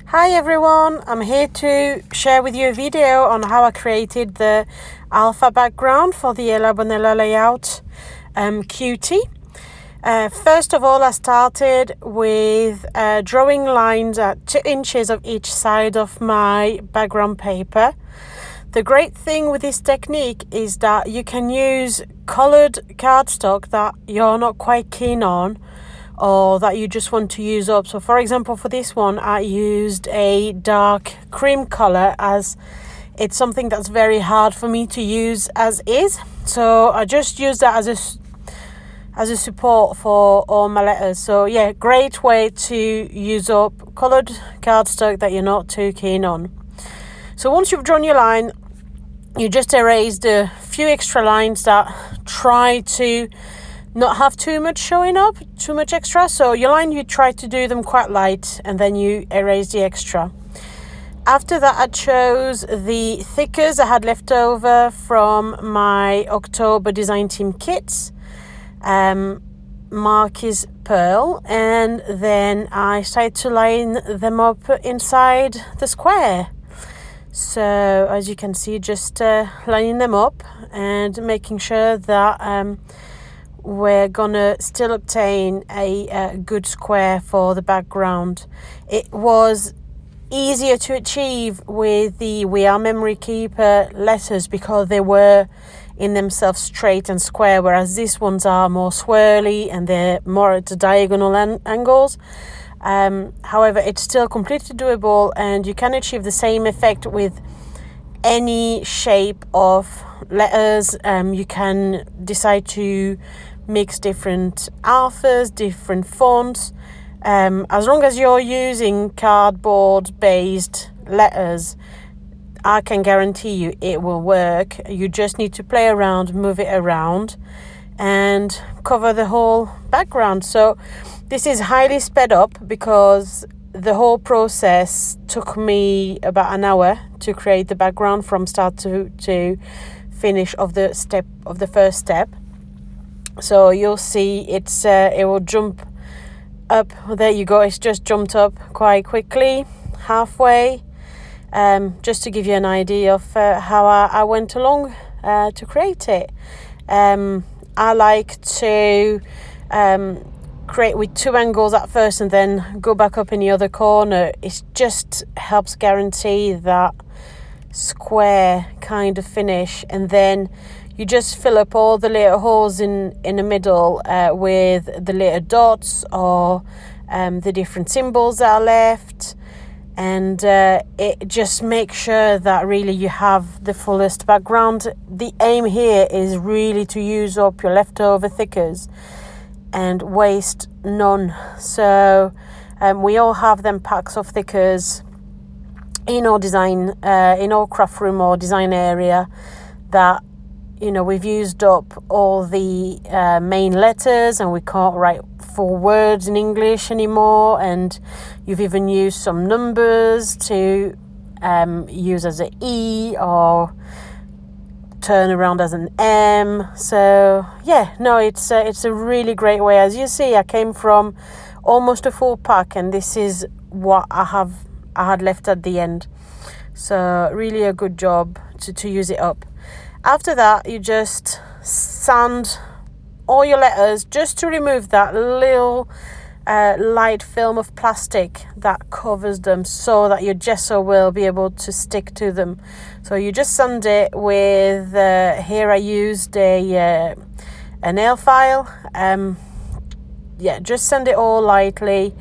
Hi everyone, I'm here to share with you a video on how I created the alpha background for the Ella Bonella layout Qt. First of all, I started with drawing lines at 2 inches of each side of my background paper. The great thing with this technique is that you can use colored cardstock that you're not quite keen on or that you just want to use up. So for example, for this one, I used a dark cream color as it's something that's very hard for me to use as is. So I just use that as a support for all my letters. So yeah, great way to use up colored cardstock that you're not too keen on. So once you've drawn your line, you just erase the few extra lines that try to not have too much showing up, too much extra. So your line, you try to do them quite light and then you erase the extra. After that, I chose the thickers I had left over from my October design team kits, Marquise Pearl, and then I started to line them up inside the square. So as you can see, just lining them up and making sure that we're gonna still obtain a good square for the background. It was easier to achieve with the We Are Memory Keeper letters because they were in themselves straight and square, whereas these ones are more swirly and they're more at the diagonal angles. However, it's still completely doable and you can achieve the same effect with any shape of letters. You can decide to mix different alphas, different fonts. As long as you're using cardboard based letters, I can guarantee you it will work. You just need to play around, move it around and cover the whole background. So this is highly sped up because the whole process took me about an hour to create the background from start to finish of the first step. So you'll see it will jump up. There you go, it's just jumped up quite quickly, halfway, just to give you an idea of how I went along to create it. I like to create with 2 angles at first and then go back up in the other corner. It just helps guarantee that square kind of finish, and then you just fill up all the little holes in the middle with the little dots or the different symbols that are left, and it just makes sure that really you have the fullest background. The aim here is really to use up your leftover thickers and waste none. So we all have them packs of thickers in our design, in our craft room or design area that, you know, we've used up all the main letters and we can't write full words in English anymore, and you've even used some numbers to use as an E or turn around as an M. So yeah, no, it's a really great way. As you see, I came from almost a full pack and this is what I had left at the end. So really a good job to use it up. After that, you just sand all your letters just to remove that little light film of plastic that covers them so that your gesso will be able to stick to them. So you just sand it with, here I used a nail file. Yeah, just sand it all lightly.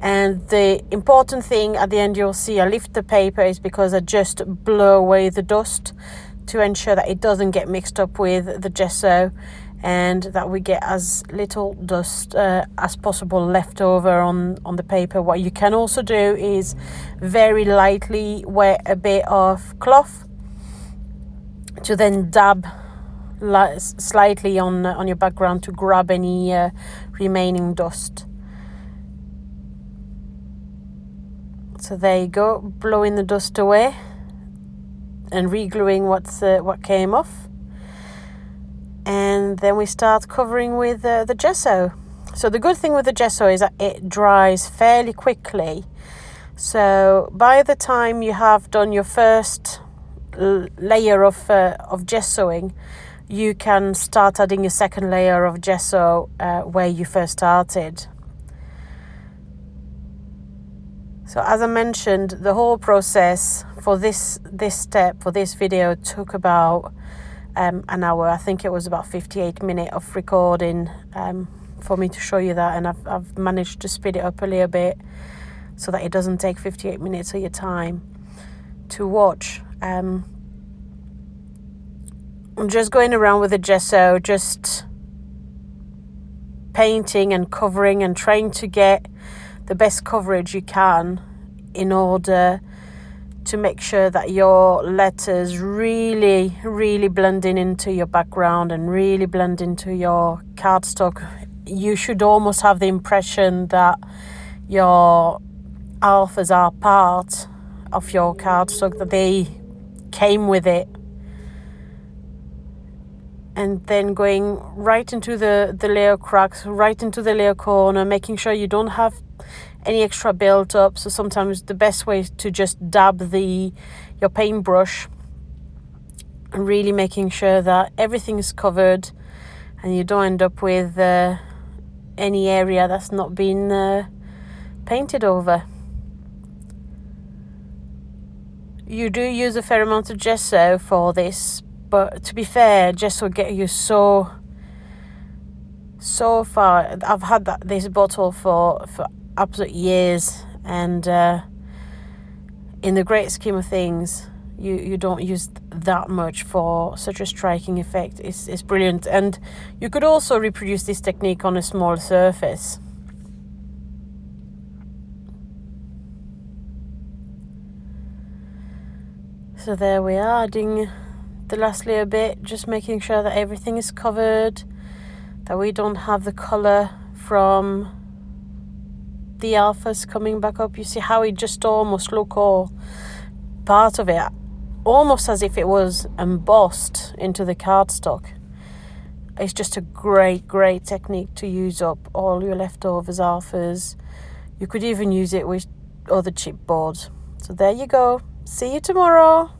And the important thing at the end, you'll see I lift the paper, is because I just blow away the dust to ensure that it doesn't get mixed up with the gesso and that we get as little dust as possible left over on the paper. What you can also do is very lightly wet a bit of cloth to then dab slightly on your background to grab any remaining dust. So there you go, blowing the dust away and re-gluing what came off, and then we start covering with the gesso. So the good thing with the gesso is that it dries fairly quickly, So by the time you have done your first layer of gessoing, you can start adding your second layer of gesso where you first started. So as I mentioned, the whole process for this step, for this video, took about an hour. I think it was about 58 minutes of recording for me to show you that, and I've managed to speed it up a little bit so that it doesn't take 58 minutes of your time to watch. I'm just going around with the gesso, just painting and covering and trying to get the best coverage you can in order to make sure that your letters really, really blend into your background and really blend into your cardstock. You should almost have the impression that your alphas are part of your cardstock, that they came with it. And then going right into the layer cracks, right into the layer corner, making sure you don't have any extra build up. So sometimes the best way is to just dab your paintbrush, and really making sure that everything is covered and you don't end up with any area that's not been painted over. You do use a fair amount of gesso for this, but to be fair, gesso get you so far. I've had this bottle for absolute years, and in the great scheme of things, you don't use that much for such a striking effect. It's brilliant, and you could also reproduce this technique on a small surface. So there we are, adding the last layer bit, just making sure that everything is covered, that we don't have the colour from the alphas coming back up. You see how it just almost look all part of it, almost as if it was embossed into the cardstock. It's just a great technique to use up all your leftovers alphas. You could even use it with other chipboard. So there you go. See you tomorrow.